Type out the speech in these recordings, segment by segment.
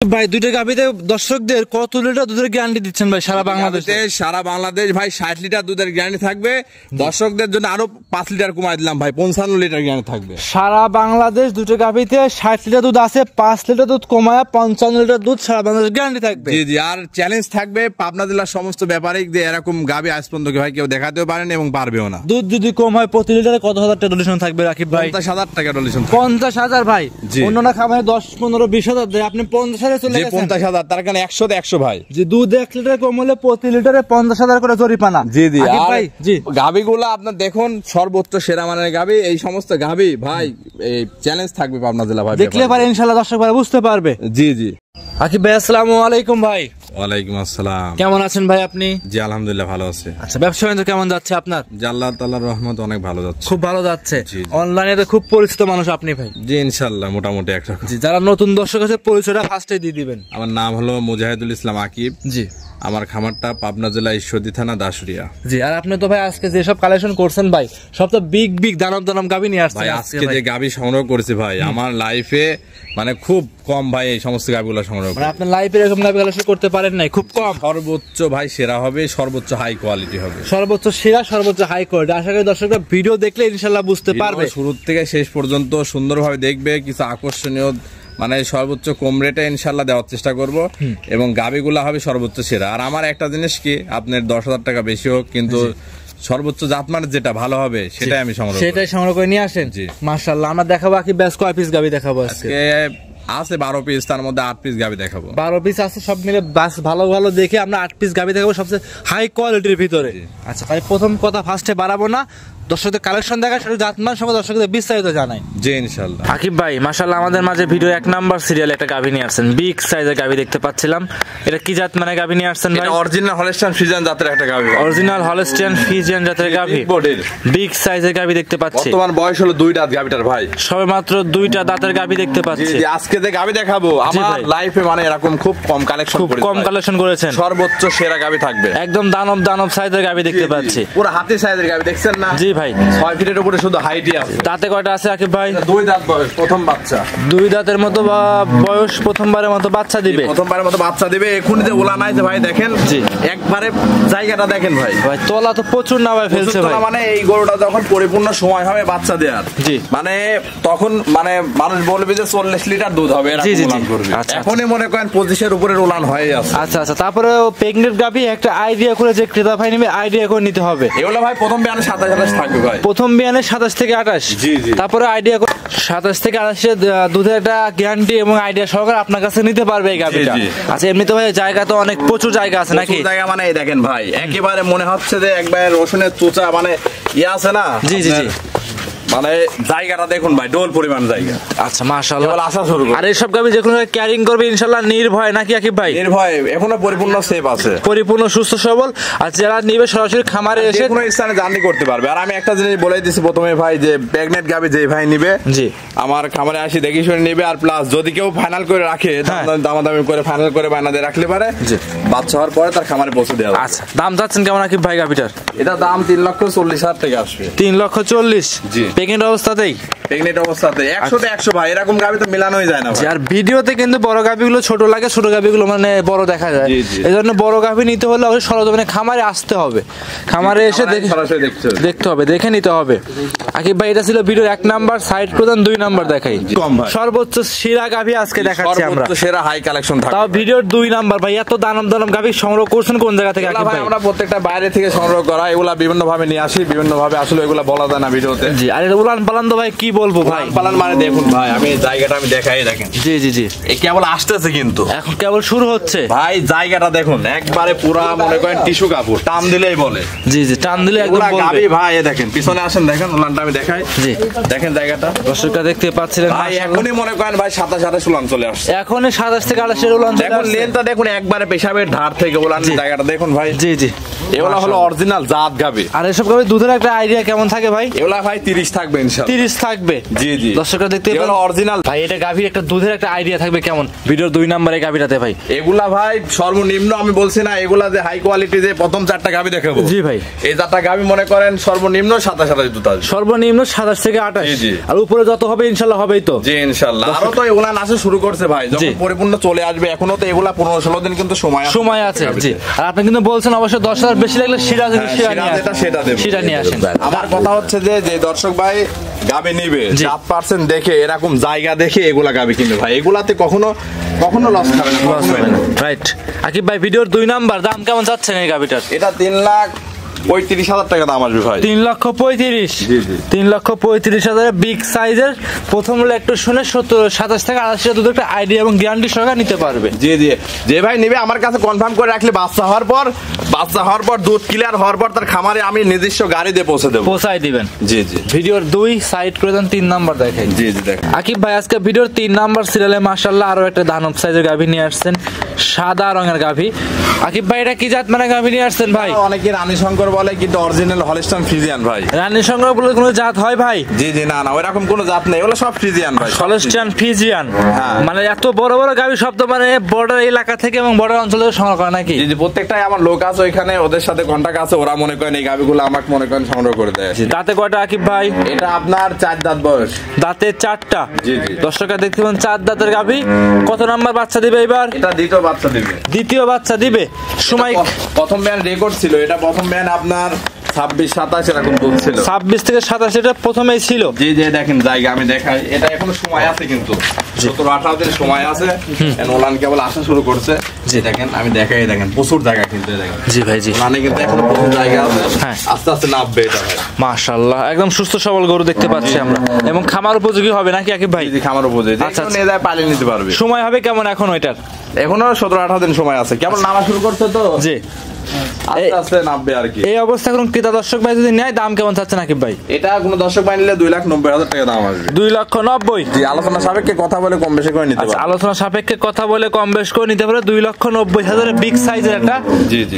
ভাই দুইটা গাভীতে দর্শকদের কত লিটার দুধের গ্যারান্টি দিচ্ছেন ভাই সারা বাংলাদেশে? সারা বাংলাদেশ ভাই 60 লিটার দুধের গ্যারান্টি থাকবে। দর্শকদের জন্য আরো 5 লিটার কমাই দিলাম ভাই, 55 লিটার গ্যারান্টি থাকবে। সারা বাংলাদেশ দুটো গাভীতে 60 লিটার দুধ আছে, 5 লিটার দুধ কমায় 55 লিটার দুধ সারা বাংলাদেশ গ্যারান্টি থাকবে। জি জি, আর চ্যালেঞ্জ থাকবে পাবনা জেলার সমস্ত ব্যাপারী যে এরকম গাভী আজ পর্যন্ত ভাই কেউ দেখাতেও পারেন এবং পারবেও না। দুধ যদি কম হয় প্রতি লিটারে কত হাজার টাকা ডোনেশন থাকবে রাকিব ভাই? 50,000 টাকা ডোনেশন। 50,000 ভাই? অন্যরা খামারে 10, 15, 20,000 দেয়, আপনি 50,000 চলে গেছেন। 50,000 তার কারণে 100 তে 100 ভাই। যে দুধ 1 লিটার কম হলে প্রতি লিটারে 50,000 করে জরিমানা। জি জি ভাই, জি গাভীগুলো আপনার দেখুন সর্বোচ্চ সেরা মানের গাভী। এই সমস্ত গাভী ভাই এই চ্যালেঞ্জ থাকবে পাবনা জেলা ভাই, দেখলে পারে ইনশাআল্লাহ দর্শক ভাই বুঝতে পারবে। জি জি। আকিব ভাই আসসালামু আলাইকুম ভাই। ওয়ালাইকুম আসসালাম। কেমন আছেন ভাই আপনি? জি আলহামদুলিল্লাহ ভালো আছে। আচ্ছা, ব্যবসা বাণিজ্য কেমন যাচ্ছে আপনার? জি আল্লাহ তাআলার রহমত অনেক ভালো যাচ্ছে। খুব ভালো যাচ্ছে। অনলাইনে তো খুব পরিচিত মানুষ আপনি ভাই। জি ইনশাআল্লাহ মোটামুটি একরকম। জি, যারা নতুন দর্শক আছে পরিচয়টা ফার্স্টে দিয়ে দিবেন। আমার নাম হলো মুজাহিদুল ইসলাম আকিব। জি। আমার খামারটা পাবনা জেলা ঈশ্বরদী থানা দাসুরিয়া। জি, আর আপনি তো ভাই আজকে যেসব কালেকশন করছেন ভাই সব তো বিগ দানব গাভী নিয়ে আসছেন। ভাই আজকে যে গাভী সংগ্রহ করেছি ভাই আমার লাইফে মানে খুব কম ভাই এই সমস্ত গাভীগুলো সংগ্রহ করে। মানে আপনার লাইফে এরকম গাভী কালেকশন করতে পারেন নাই, খুব কম। সর্বোচ্চ ভাই সেরা হবে, সর্বোচ্চ হাই কোয়ালিটি হবে, সর্বোচ্চ সেরা, সর্বোচ্চ হাই কোয়ালিটি। আশা করি দর্শকরা ভিডিও দেখলে ইনশাআল্লাহ বুঝতে পারবে। শুরু থেকে শেষ পর্যন্ত সুন্দরভাবে দেখবে, কিছু আকর্ষণীয় মানে সর্বোচ্চ কম রেটে ইনশাল্লাহ দেওয়ার চেষ্টা করব এবং গাভীগুলা হবে সর্বোচ্চ সেরা। আর আমার একটা জিনিস কি, আপনার 10,000 টাকা বেশি হোক কিন্তু সর্বোচ্চ জাতমানের যেটা ভালো হবে সেটাই আমি সেটাই সংগ্রহ করে নিয়ে আসেন। জি মাশাআল্লাহ। আমরা দেখাবো কি বেশ কয় পিস গাভী দেখাবো আজকে? আছে 12 পিস, তার মধ্যে 8 পিস গাভী দেখাবো। 12 পিস আছে, সব মিলে বাস ভালো ভালো দেখে আমরা 8 পিস গাভী দেখাবো সবচেয়ে হাই কোয়ালিটির ভিতরে। আচ্ছা ভাই, প্রথম কথা ফার্স্টে বাড়াবো না, দর্শকদের কালেকশন দেখা শুধু জাতমান সঙ্গে দর্শকদের বিস্তারিত জানাই। জি ইনশাআল্লাহ। আকিব ভাই মাশাআল্লাহ আমাদের মাঝে ভিডিও 1 নাম্বার সিরিয়াল একটা গাভী নিয়ে আসছেন, বিগ সাইজের গাভী দেখতে পাচ্ছিলাম। এটা কি জাত মানে গাভী নিয়ে আসছেন ভাই? এটা অরিজিনাল হলস্টাইন ফ্রিজিয়ান জাতের একটা গাভী। অরিজিনাল হলস্টাইন ফ্রিজিয়ান জাতের গাভী, বিগ সাইজের গাভী দেখতে পাচ্ছি। বর্তমান বয়স হলো 2 দাঁত গাভীটার ভাই। সবেমাত্র 2টা দাঁতের গাভী দেখতে পাচ্ছি। জি আজকে যে গাভী দেখাবো আমার লাইফে মানে এরকম খুব কম কালেকশন করেছি। কম কালেকশন করেছেন, সর্বোচ্চ সেরা গাভী থাকবে। একদম দানব সাইজের গাভী দেখতে পাচ্ছি। পুরো হাতি সাইজের গাভী দেখছেন না? জি ভাই। 6 ফিটের উপরে শুধু হাইটই আছে। দাঁতে কয়টা আছে আকিব ভাই? 2 দাঁত বয়স, প্রথম বাচ্চা। 2 দাঁতের মতো বয়স, প্রথমবারের মতো বাচ্চা দিবে। প্রথমবারের মতো বাচ্চা দিবে। এখনই যে ওলা নাই যে ভাই দেখেন। জি একবারে জায়গাটা দেখেন ভাই। ভাই তোলা তো প্রচুর না ভাই ফেলছে ভাই। মানে এই গরুটা যখন পরিপূর্ণ সময় হবে বাচ্চা দেওয়ার, জি মানে তখন মানে মানুষ বলবে যে 40 লিটার দুধ হবে এরকম উলান করবে। এখনই মনে করেন 25 এর উপরে উলান হয়ে আছে। আচ্ছা আচ্ছা, তারপরে প্রেগনেন্ট গাভী একটা আইডিয়া করে যে ক্রেতা ভাই নেবে আইডিয়া করে নিতে হবে। এগুলো ভাই প্রথম বিয়ানে 27 থাকবে ভাই। প্রথম বিয়ানে 27 থেকে 28। জি জি। তারপরে আইডিয়া 27 থেকে 28 দুধের একটা গ্যারান্টি এবং আইডিয়া সহকারে আপনার কাছে নিতে পারবে এই গাভীটা। আচ্ছা এমনিতে ভাই জায়গা তো অনেক প্রচুর জায়গা আছে নাকি? জায়গা মানে এই দেখেন ভাই একেবারে মনে হচ্ছে যে একবার রসুনের চুচা মানে ইয়ে আছে না। জি জি জি, মানে জায়গাটা দেখুন ভাই, ডোল পরিমাণ জায়গা। আচ্ছা মাশাআল্লাহ। আশা শুরু আর এই সব গাভী যেকোনো ক্যারিং করবে ইনশাআল্লাহ নির্ভয় নাকি আকিব ভাই? নির্ভয়, এখনো পরিপূর্ণ সেফ আছে, পরিপূর্ণ সুস্থ সবল। আর যারা নিবে সরাসরি খামারে এসে কোনো স্থানে জার্নি করতে পারবে। আর আমি একটা জিনিস বলে দিচ্ছি প্রথমে ভাই, যে প্রেগনেন্ট গাভী যে ভাই নিবে জি আমার খামারে আসি দেখি শুনে নিবে। আর প্লাস যদি কেউ ফাইনাল করে রাখে, দামাদামি করে ফাইনাল করে বায়না দিয়ে রাখলে পারে, বাচ্চা হওয়ার পরে তার খামারে পৌঁছে দেওয়া। আচ্ছা দাম যাচ্ছেন কেমন আকিব ভাই গাভীটার? এটা দাম 3,40,000 টাকা আসবে। 3,40,000? জি। প্রেগনেন্ট অবস্থাতেই? প্রেগনেন্ট অবস্থাতে 100 তে 100 ভাই, এরকম গাভী তো মেলানোই যায় না ভাই। আর ভিডিওতে কিন্তু বড় গাভীগুলো ছোট লাগে, ছোট গাভীগুলো মানে বড় দেখা যায়। এজন্য বড় গাভী নিতে হলে অবশ্যই সরজমিনে খামারে আসতে হবে, খামারে এসে দেখতে হবে, দেখে নিতে হবে। আকিব ভাই এটা ছিল ভিডিও 1 নাম্বার, সাইড প্রদান 2 নাম্বার দেখাই। সর্বোচ্চ সেরা গাভী আজকে দেখাচ্ছি আমরা, সর্বোচ্চ সেরা হাই কালেকশন থাকবে। তাও ভিডিওর 2 নাম্বার ভাই। এত দানব গাভী সংগ্রহ করছেন কোন জায়গা থেকে আকিব ভাই? আমরা প্রত্যেকটা বাইরে থেকে সংগ্রহ করা, এগুলা বিভিন্ন ভাবে নিয়ে আসি, বিভিন্ন ভাবে আসলে এগুলা বলা যায় না ভিডিওতে। জি। আর এটা উলান পালান তো ভাই কি বলবো ভাই, পালান মানে দেখুন ভাই আমি জায়গাটা আমি দেখাই দেখেন। জি জি জি, এই কেবল আসতেছে কিন্তু এখন কেবল শুরু হচ্ছে ভাই। জায়গাটা দেখুন একবারে পুরা মনে করেন টিস্যু কাপড়, টান দিলেই বলে। জি জি, টান দিলে একদম বলবে। গাবি ভাই এই দেখেন, পিছনে আসেন দেখেন, উলানটা আমি দেখাই। জি দেখেন জায়গাটা, দর্শকরা দেখতে পাচ্ছিলেন ভাই। এখনই মনে করেন ভাই 27 উলান চলে আসছে। এখনই 27 থেকে 28 উলান চলে আসছে। দেখুন লেনটা দেখুন একবারে পেশাবের ধার থেকে উলান জায়গাটা দেখুন ভাই। জি জি, এগুলা হলো অরিজিনাল জাত গাবি। আর এসব গাবি দুধের একটা আইডিয়া কেমন থাকে ভাই? এগুলা ভাই 30 থাকবে ইনশাআল্লাহ, 30 থাকবে। জি জি দর্শকরা দেখতে এগুলো অরিজিনাল ভাই। এটা গাভীর একটা দুধের একটা আইডিয়া থাকবে কেমন ভিডিওর 2 নম্বরে গাভীটাতে ভাই? এগুলা ভাই সর্বনিম্ন আমি বলছি না, এগুলা যে হাই কোয়ালিটি যে প্রথম 4টা গাভী দেখাবো, জি ভাই, এই 4টা গাভী মনে করেন সর্বনিম্ন 27 দুধ আসবে, সর্বনিম্ন 27 থেকে 28। জি। আর উপরে যত হবে ইনশাআল্লাহ হবেই তো। জি ইনশাআল্লাহ। আরো তো এগুলা নাচে শুরু করছে ভাই, যখন পরিপূর্ণ চলে আসবে, এখনো তো এগুলা 15-16 দিন কিন্তু সময় আছে। জি। আর আপনি কিন্তু বলছেন অবশ্য 10,000 বেশি লাগলে সেটা নিয়ে আসেন। আমার কথা হচ্ছে যে যে দর্শক ভাই গাবি নিবে 7% দেখে, এরকম জায়গা দেখে এগুলা গাবি কিনবে ভাই, এগুলাতে কখনো লস খাবে না। রাইট। আকিব ভাই ভিডিওর 2 নাম্বার দাম কেমন যাচ্ছে এই গাবিটার? এটা 3,35,000 টাকা দাম আসবে ভাই। 3,35,000। জি জি 3,35,000 বিগ সাইজের। প্রথম হলো একটু শুনে 27 থেকে 28 দুধ একটা আইডিয়া এবং গ্যারান্টি সহকারে নিতে পারবে। জি জি যে ভাই নিবে আমার কাছে কনফার্ম করে রাখলে বাচ্চা হওয়ার পর দুধ ক্লিয়ার হওয়ার পর তার খামারে আমি নিজস্ব গাড়ি দিয়ে পৌঁছাই দিবেন। জি জি ভিডিওর 2 সাইড করে দেন, 3 নাম্বার দেখাই। জি জি দেখেন আকিব ভাই আজকে ভিডিওর 3 নাম্বার সিরিয়ালে মাশাআল্লাহ আরো একটা দানব সাইজের গাভী নিয়ে আসছেন, সাদা রঙের গাভী। আকিব ভাই এটা কি জাত মানে গাভী নিয়ে আসছেন ভাই? অনেকে রানী শঙ্কর বলে, কিন্তু অরিজিনাল হলস্টাইন ফ্রিজিয়ান ভাই। রানী শঙ্কর বলে কোনো জাত হয় ভাই? জি জি না ওইরকম কোনো জাত নেই, ওগুলো সব ফ্রিজিয়ান ভাই, হলস্টাইন ফ্রিজিয়ান। মানে এত বড় বড় গাভী সব তো মানে বর্ডার এলাকা থেকে এবং বর্ডার অঞ্চল থেকে সংগ্রহ করে নাকি? জি জি প্রত্যেকটাই আমার লোক আছে ওইখানে, ওদের সাথে কন্টাক্ট আছে, ওরা মনে করেন এই গাভীগুলো আমাকে মনে করেন সংগ্রহ করে দেয়। দাঁতে কয়টা আকিব ভাই? এটা আপনার 4 দাঁত বয়স। দাঁতে 4টা। জি জি দর্শকরা দেখতে পান 4 দাঁতের গাভী। কত নাম্বার বাচ্চা দিবে এবার? এটা দ্বিতীয় বাচ্চা দিবে। দ্বিতীয় বাচ্চা দিবে। সময় প্রথম ব্যান রেকর্ড ছিল, এটা প্রথম ব্যান আপনার 26-27 এরকম দুধ ছিল। 26 থেকে 27 এটা প্রথমেই ছিল। জি জি দেখেন জায়গা আমি দেখাই, এটা এখনো সময় আছে, কিন্তু 17-18 দিন সময় আছে। ওলান কেবল আসা শুরু করছে। জি দেখেন আমি দেখাই, দেখেন প্রচুর জায়গা কিন্তু দেখেন। জি ভাই জি ওলানে কিন্তু এখনো প্রচুর জায়গা আছে। হ্যাঁ আস্তে আস্তে নামবে এটা ভাই। মাশাআল্লাহ একদম সুস্থ সবল গরু দেখতে পাচ্ছি আমরা, এবং খামার উপযোগী হবে নাকি আকিব ভাই? জি খামার উপযোগী, আচ্ছা নিয়ে যায় পালিয়ে নিতে পারবে। সময় হবে কেমন এখন ওইটার? এখনো 17-18 দিন সময় আছে, কেবল নামা শুরু করছে তো। জি আস্তে আস্তে নামবে আর কি। এই অবস্থা কোন ক্রেতা দর্শক ভাই যদি নেয় দাম কেমন চাচ্ছেন আকিব ভাই? এটা কোন দর্শক ভাই নিলে 2,90,000 টাকা দাম আসবে। 2,90,000। জি আলোচনা সাপেক্ষে কথা বলে কম বেশি করে নিতে পারবে। আলোচনা সাপেক্ষে কথা বলে কম বেশ করে নিতে পারে। 2,90,000 বিগ সাইজের একটা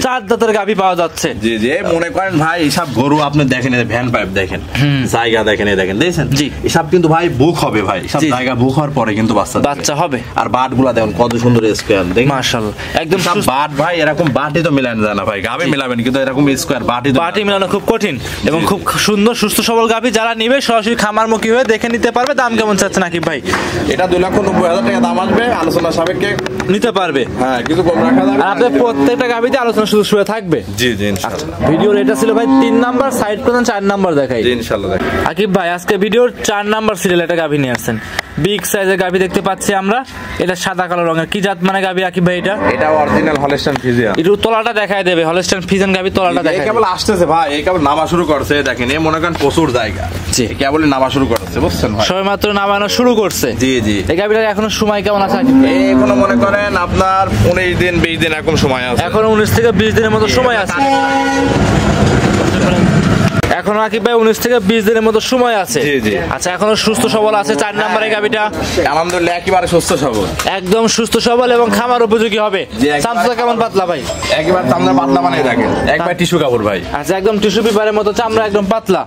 4 দাঁতের গাভী পাওয়া যাচ্ছে। জি জি মনে করেন ভাই এসব গরু আপনি দেখেন, ভ্যান পাইপ দেখেন, জায়গা দেখেন, দেখেন দেখছেন জি এসব কিন্তু ভাই বুক হবে ভাই, সব জায়গা বুক হওয়ার পরে কিন্তু বাচ্চা হবে। আর বাটগুলা দেখুন কত সুন্দর স্কয়ার, দেখেন মাশাআল্লাহ একদম সব বাট ভাই, এরকম বাটই তো মিলানো যায় না ভাই, গাবে মিলাবেন কিন্তু এরকম স্কয়ার বাটি মিলানো খুব কঠিন এবং খুব সুন্দর সুস্থ সবল গাভী। যারা নিবে সরাসরি খামারমুখী হয়ে দেখে নিতে পারবে। দাম কেমন চাচ্ছেন আকিব ভাই? এটা 2,90,000 টাকা দাম আসবে, আলোচনা সাপেক্ষে নিতে পারবে। হ্যাঁ কিছু কম রাখা যাবে। আর আপনাদের প্রত্যেকটা গাভীতে আলোচনা সুযোগ সুবিধা থাকবে। জি জি ইনশাআল্লাহ। ভিডিওর এটা ছিল ভাই 3 নাম্বার, সাইড প্রধান 4 নাম্বার দেখাই। জি ইনশাআল্লাহ দেখাই। আকিব ভাই আজকে ভিডিওর 4 নাম্বার সিরিয়াল একটা গাভী নিয়ে আসছেন, বিগ সাইজের গাভী দেখতে পাচ্ছি আমরা। এটা সাদা কালো রঙের, কি জাত মানে গাভী আকিব ভাই? এটা অরিজিনাল হলস্টাইন ফ্রিজিয়ান। একটু তলাটা দেখায় দেবে, হলস্টাইন ফ্রিজিয়ান গাভী তলাটা দেখায়। এই কেবল আসতেছে ভাই, এই কেবল নামা শুরু করছে, দেখেন এই মনে করেন প্রচুর জায়গা। জি কেবল নামা শুরু করছে, বুঝছেন ভাই, সবে মাত্র নামানো শুরু করছে। জি জি এই গাভীটার এখনো সময় কেমন আছে আকিব? এখনো মনে করেন আপনার 19 দিন 20 দিন এরকম সময় আছে। এখনো 19 থেকে 20 দিনের মতো সময় আছে। এখনো আকিব ভাই 19 থেকে 20 দিনের মতো সময় আছে। জি জি আচ্ছা এখনো সুস্থ সবল আছে। 4 নম্বরে গাভীটা আলহামদুলিল্লাহ একেবারে সুস্থ সবল, একদম সুস্থ সবল এবং খামার উপযোগী হবে। চামড়া কেমন পাতলা ভাই? একেবারে চামড়া পাতলা বানিয়ে রাখেন, একবার টিস্যু কাপড় ভাই। আচ্ছা একদম টিস্যু পেপারের মতো চামড়া, একদম পাতলা।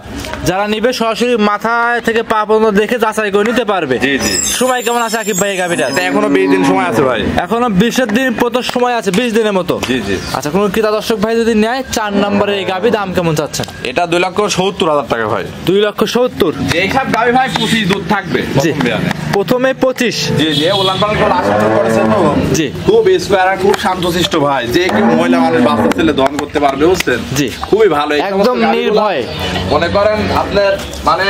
যারা নিবে সরাসরি মাথা থেকে পা পর্যন্ত দেখে যাচাই করে নিতে পারবে। জি জি সময় কেমন আছে আকিব ভাই এই গাভীটা? এখনো 20 দিন সময় আছে ভাই, এখনো 20 দিন মতো সময় আছে, 20 দিনের মতো। জি জি আচ্ছা কোন ক্রেতা দর্শক ভাই যদি নেয় 4 নম্বরে এই গাভী দাম কেমন চাচ্ছেন? এটা 2,70,000 টাকা ভাই। 2,70,000। এই সব গাভী ভাই 25 দুধ থাকবে প্রথমে 25। জি জি ওলান পালান করে আসা শুরু করেছে তো। জি খুব স্কয়ার, খুব শান্তশিষ্ট ভাই, যে কেউ মহিলা মানুষ বাচ্চা ছেলে দহন করতে পারবে, বুঝছেন? জি খুবই ভালো, একদম নির্ভয়। মনে করেন আপনার মানে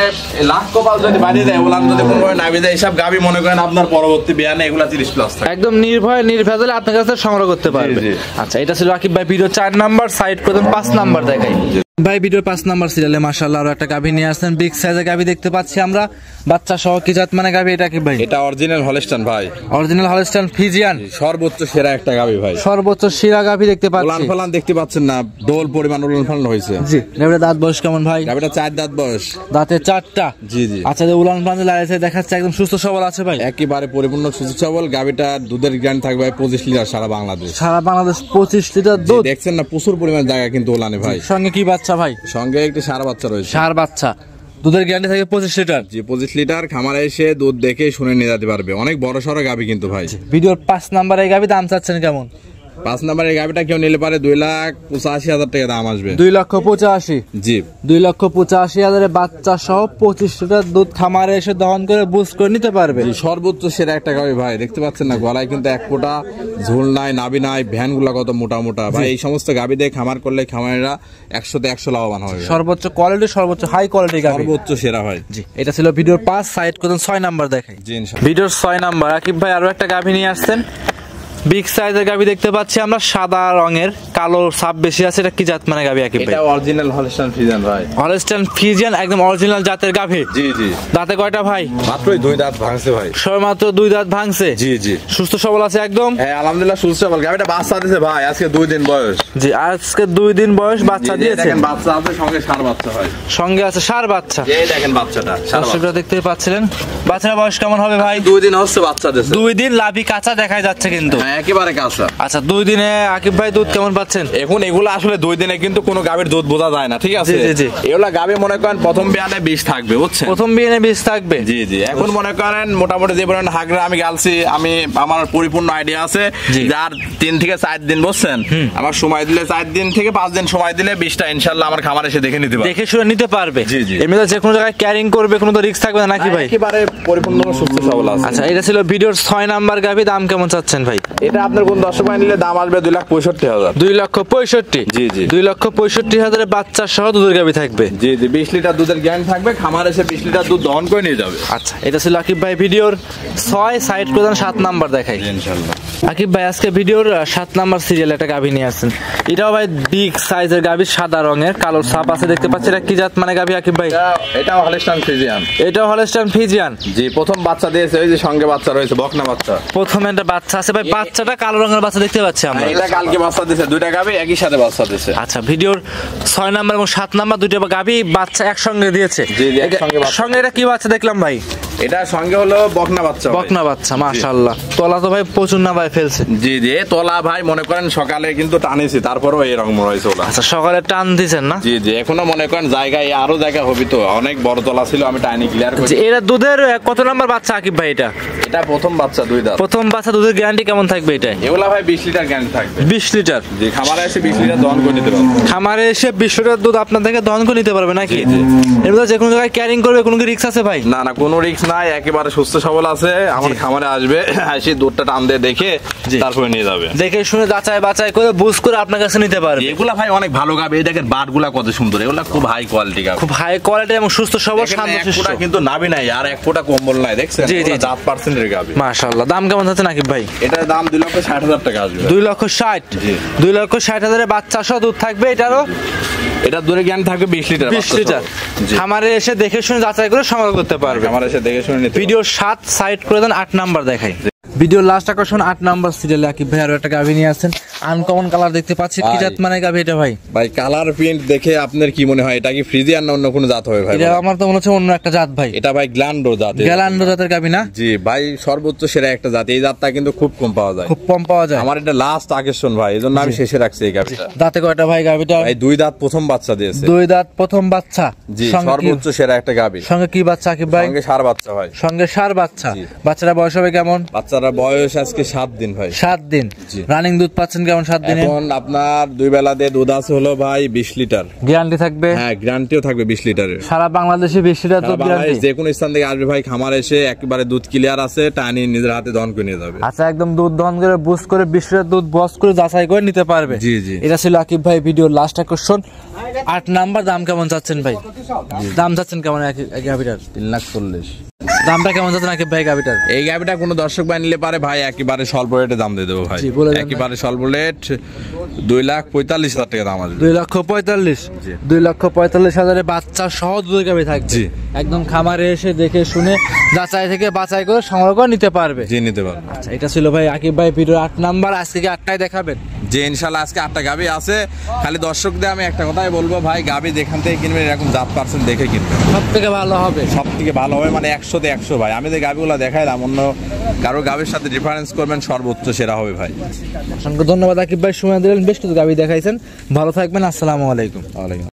লাখ কপাল যদি বাড়িয়ে দেয়, ওলান যদি কোনোভাবে নামিয়ে দেয়, এইসব গাভী মনে করেন আপনার পরবর্তী বিয়ানে এগুলা 30+ থাকে, একদম নির্ভয় নির্ভেজালে আপনার কাছে সংগ্রহ করতে পারবে। আচ্ছা এটা ছিল আকিব ভাই ভিডিও 4 নাম্বার, সাইড প্রথম 5 নাম্বার দেখাই। ভাই ভিডিও 5 নাম্বার সিরিয়ালে মাশাআল্লাহ আরো একটা গাভী নিয়ে আসছেন, বিগ সাইজের গাভী দেখতে পাচ্ছি আমরা, বাচ্চা সহ। কি জাত মানে গাভী এটা কি ভাই? এটা অরিজিনাল হলস্টাইন ভাই, অরিজিনাল হলস্টাইন ফ্রিজিয়ান, সর্বোচ্চ সেরা একটা গাভী ভাই, সর্বোচ্চ সেরা গাভী দেখতে পাচ্ছি। ওলান ফলান দেখতে পাচ্ছেন না, ডোল পরিমাণ ওলান ফলান হয়েছে। জি গাভীর দাঁত বয়স কেমন ভাই? গাভীটা 4 দাঁত বয়স, দাঁতে 4টা। জি জি আচ্ছা যে উলান পালান লাগাইছে দেখাচ্ছে একদম সুস্থ সবল আছে ভাই, একেবারে পরিপূর্ণ সুস্থ সবল। গাভীটা দুধের গ্রান্ড থাকবে 25 লিটার সারা বাংলাদেশ। সারা বাংলাদেশ 25 লিটার দুধ। দেখছেন না প্রচুর পরিমাণ জায়গা কিন্তু ওলানে ভাই। সঙ্গে কি বাচ্চা ভাই? সঙ্গে একটি ষাঁড় বাচ্চা রয়েছে। ষাঁড় বাচ্চা দুধের গ্যারান্টি থাকে 25 লিটার। জি 25 লিটার, খামারে এসে দুধ দেখে শুনে নিয়ে যেতে পারবে। অনেক বড় সড়ো গাভী কিন্তু ভাই। ভিডিওর 5 নাম্বার এই গাভী দাম চাচ্ছেন কেমন? 5 নাম্বারের গাভীটা কেউ নিলে পারে 2,85,000 টাকা দাম আসবে। 2,85,000। জি 2,85,000 বাচ্চা সহ 25 লিটার দুধ খামারে এসে দহন করে বুঝ করে নিতে পারবে। সর্বোচ্চ সেরা একটা গাভী ভাই, দেখতে পাচ্ছেন না গলায় কিন্তু এক ফোঁটা ঝোল নাই, নাভি নাই, ভ্যান গুলা কত মোটা মোটা ভাই। এই সমস্ত গাভী দিয়ে খামার করলে খামারিরা 100তে 100 লাভবান হবে। সর্বোচ্চ কোয়ালিটি, সর্বোচ্চ হাই কোয়ালিটি গাভী, সর্বোচ্চ সেরা হয়। জি এটা ছিল ভিডিওর 5। সাইড করুন 6 নাম্বার দেখাই। জি ইনশাআল্লাহ। ভিডিওর 6 নাম্বার আকিব ভাই আরো একটা গাভী নিয়ে আসছেন। বিগ সাইজের গাভী দেখতে পাচ্ছি আমরা, সাদা রঙের, কালো ছাপ বেশি আছে। এটা কি জাত মানে গাভী আকিব ভাই? এটা অরিজিনাল হলস্টাইন ফ্রিজিয়ান ভাই। হলস্টাইন ফ্রিজিয়ান একদম অরিজিনাল জাতের গাভী। জি জি। দাঁতে কয়টা ভাই? মাত্রই 2 দাঁত ভাঙছে ভাই। সবেমাত্র 2 দাঁত ভাঙছে। জি জি। সুস্থ সবল আছে একদম? হ্যাঁ আলহামদুলিল্লাহ সুস্থ সবল। গাভীটা বাচ্চা দিয়েছে ভাই, আজকে 2 দিন বয়স। জি আজকে 2 দিন বয়স বাচ্চা দিয়েছে। দেখেন বাচ্চা আছে, সঙ্গে ষাঁড় বাচ্চা ভাই। সঙ্গে আছে ষাঁড় বাচ্চা। এই দেখেন বাচ্চাটা। দর্শকরা দেখতে পাচ্ছিলেন। বাচ্চার বয়স কেমন হবে ভাই? 2 দিন হচ্ছে বাচ্চা দিয়েছে। 2 দিন লাভি কাঁচা দেখাই যাচ্ছে কিন্তু। হ্যাঁ একেবারে কাঁচা। আচ্ছা 2 দিনে আকিব ভাই দুধ কেমন পাচ্ছেন? এখন এগুলো আসলে 2 দিনে কিন্তু কোনো গাভীর দুধ বোঝা যায় না, ঠিক আছে? জি, জি। এগুলা গাভী মনে করেন প্রথম বিয়ানে 20 থাকবে, বুঝছেন? প্রথম বিয়ানে 20 থাকবে। জি জি। এখন মনে করেন মোটামুটি যে পরিমাণ হাগরা আমি গালছি, আমার পরিপূর্ণ আইডিয়া আছে যে আর 3 থেকে 4 দিন, বুঝছেন? আমার সময় দিলে 4 দিন থেকে 5 দিন সময় দিলে 20টা ইনশাআল্লাহ আমার খামার এসে দেখে নিতে পারবে। দেখে শুনে নিতে পারবে। জি জি। এমনিতে যে কোনো জায়গায় ক্যারিং করবে, কোনো তো রিস্ক থাকবে না নাকি ভাই? একেবারে পরিপূর্ণ সুস্থ সবল আছে। আচ্ছা এটা ছিল ভিডিওর 6 নাম্বার গাভী। দাম কেমন চাচ্ছেন ভাই? এটা আপনার কোন দর্শক ভাই নিলে দাম আসবে 2,65,000। 2,65,000। জি জি। 2,65,000 বাচ্চা সহ দুধের গাভী থাকবে। জি জি। 20 লিটার দুধের গ্যারান্টি থাকবে, খামার এসে 20 লিটার দুধ দহন করে নিয়ে যাবে। আচ্ছা এটা ছিল আকিব ভাই ভিডিওর 6। সাইড প্রধান 7 নাম্বার দেখাই। ইনশাআল্লাহ। আকিব ভাই আজকে ভিডিওর 7 নাম্বার সিরিয়াল একটা গাভী নিয়ে আসছেন। এটাও ভাই বিগ সাইজের গাভী, সাদা রঙের, কালো ছাপ আছে দেখতে পাচ্ছি। এটা কি জাত মানে গাভী আকিব ভাই? এটাও হলস্টাইন ফ্রিজিয়ান। এটাও হলস্টাইন ফ্রিজিয়ান। জি প্রথম বাচ্চা দিয়েছে, ওই যে সঙ্গে বাচ্চা রয়েছে, বকনা বাচ্চা। প্রথমে একটা বাচ্চা আছে ভাই, বাচ্চাটা কালো রঙের বাচ্চা দেখতে পাচ্ছি আমরা। এটা কালকে বাচ্চা দিয়েছে, 2টা গাভী একই সাথে বাচ্চা দিয়েছে। আচ্ছা ভিডিওর 6 নাম্বার এবং 7 নাম্বার 2টা গাভী বাচ্চা একসঙ্গে দিয়েছে। জি জি একসঙ্গে বাচ্চা। সঙ্গে এটা কি বাচ্চা দেখলাম ভাই? এটা সঙ্গে হলো বকনা বাচ্চা। বকনা বাচ্চা, মাশাআল্লাহ। তলা তো ভাই প্রচুর না ভাই ফেলছে। জি জি। তলা ভাই মনে করেন সকালে কিন্তু টানেছি, তারপরেও এরকম রয়েছে ওলা। আচ্ছা সকালে টান দিছেন না? জি জি। এখনো মনে করেন জায়গায় আরো জায়গা হবে, তো অনেক বড় তলা ছিল, আমি টাইনি ক্লিয়ার করি। এরা দুধের কত নাম্বার বাচ্চা আকিব ভাই এটা? এটা প্রথম বাচ্চা, 2 দাঁত। প্রথম বাচ্চা দুধের গ্যারান্টি কেমন থাকবে এটা? এগুলা ভাই 20 লিটার গ্যারান্টি থাকবে। 20 লিটার। জি খামারে এসে 20 লিটার দহন করে নিতে পারবে। খামারে এসে 20 লিটার দুধ আপনার থেকে দহন করে নিতে পারবে নাকি? জি। এর মধ্যে যে কোনো জায়গায় ক্যারিং করবে, কোনো কি রিস্ক আছে ভাই? না না কোনো রিস্ক নাই, একেবারে সুস্থ সবল আছে। আমার খামারে আসবে, এসে দুধটা টান দিয়ে দেখে তারপরে নিয়ে যাবে। দেখে শুনে যাচাই বাছাই করে বুঝ করে আপনার কাছে নিতে পারবে। এগুলা ভাই অনেক ভালো গাবে। এই দেখেন বাটগুলা কত সুন্দর, এগুলা খুব হাই কোয়ালিটি গাবে, খুব হাই কোয়ালিটি এবং সুস্থ সবল, শান্তশিষ্ট। কিন্তু নাভি নাই আর 1 ফোঁটা কম্বল নাই, দেখছেন? জি জি। জাত পার্সেন্টের গাবে। মাশাআল্লাহ। দাম কেমন আছে নাকিব ভাই? এটার দাম 2,60,000 টাকা আসবে। 2,60,000। জি। 2,60,000 বাচ্চা সহ দুধ থাকবে। এটারও এটা দূরে জ্ঞান থাকবে 20 লিটার। 20 লিটার। খামারে এসে দেখে শুনে যাচাই করে সংগ্রহ করতে পারবে। খামারে এসে দেখে শুনে নিতে। ভিডিও 7 সাইড করে দেন। 8 নাম্বার দেখাই। ভিডিও লাস্ট আকর্ষণ 8 নাম্বার সিরিয়ালে আকিব ভাই আরো একটা গাভী নিয়ে আসছেন। আনকমন কালার দেখতে পাচ্ছি। কি জাত মানে গাভী এটা ভাই? ভাই কালার প্রিন্ট দেখে আপনার কি মনে হয়, এটা কি ফ্রিজিয়ান না অন্য কোনো জাত হবে ভাই? এটা আমার তো মনে হচ্ছে অন্য একটা জাত ভাই। এটা ভাই গ্ল্যান্ডো জাত। গ্ল্যান্ডো জাতের গাভী না? জি ভাই সর্বোচ্চ সেরা একটা জাত। এই জাতটা কিন্তু খুব কম পাওয়া যায়, খুব কম পাওয়া যায়। আমার এটা লাস্ট আকর্ষণ ভাই, এজন্য আমি শেষে রাখছি এই গাভীটা। দাঁতে কয়টা ভাই গাভীটা? ভাই 2 দাঁত প্রথম বাচ্চা দিয়েছে। 2 দাঁত প্রথম বাচ্চা। জি সর্বোচ্চ সেরা একটা গাভী। সঙ্গে কি বাচ্চা আকিব ভাই? সঙ্গে ষাঁড় বাচ্চা ভাই। সঙ্গে ষাঁড় বাচ্চা। বাচ্চারা বয়স হবে কেমন? বাচ্চারা বয়স আজকে 7 দিন ভাই। 7 দিন। রানিং দুধ পাচ্ছেন কেমন 7 দিনে? এখন আপনার 2 বেলা দিয়ে দুধ আছে হলো ভাই 20 লিটার। গ্যারান্টি থাকবে? হ্যাঁ গ্যারান্টিও থাকবে 20 লিটারের। সারা বাংলাদেশে 20 লিটার দুধ গ্যারান্টি। যে কোনো স্থান থেকে আসবে ভাই, খামার এসে একেবারে দুধ ক্লিয়ার আছে, টানি নিজের হাতে দহন করে নিয়ে যাবে। আচ্ছা একদম দুধ দহন করে বুঝ করে 20 লিটার দুধ বস করে যাচাই করে নিতে পারবে। জি জি। এটা ছিল আকিব ভাই ভিডিওর লাস্ট আকর্ষণ। 8 নাম্বার। দাম কেমন চাচ্ছেন ভাই? দাম চাচ্ছেন কেমন গাভীটার? 3,40,000। দামটা কেমন চাচ্ছেন আকিব ভাই গাভীটার? এই গাভীটা কোনো দর্শক ভাই নিলে পারে ভাই একেবারে স্বল্প রেটে দাম দিয়ে দেবো ভাই। একেবারে স্বল্প রেট 2,45,000 টাকা দাম আসবে। 2,45,000। 2,45,000 বাচ্চা সহ দুধের গাভী থাকবে। একদম খামারে এসে দেখে শুনে যাচাই থেকে বাছাই করে সংগ্রহ করে নিতে পারবে। জি নিতে পারবে। আচ্ছা এটা ছিল ভাই আকিব ভাই ভিডিওর 8 নাম্বার। আজকে কি 8টায় দেখাবেন? যে ইনশাআল্লাহ আজকে 8টা গাভী আছে। খালি দর্শকদের আমি একটা কথাই বলবো ভাই, গাভী যেখান থেকে কিনবেন এরকম জাত পার্সেন্ট দেখে কিনবেন, সব থেকে ভালো হবে। সব থেকে ভালো হবে মানে 100তে 100 ভাই। আমি যে গাভীগুলো দেখাইলাম অন্য কারো গাভীর সাথে ডিফারেন্স করবেন, সর্বোচ্চ সেরা হবে ভাই। অসংখ্য ধন্যবাদ আকিব ভাই, সময় দিলেন, বেশ কিছু গাভী দেখাইছেন। ভালো থাকবেন। আসসালামু আলাইকুম। ওয়ালাইকুম।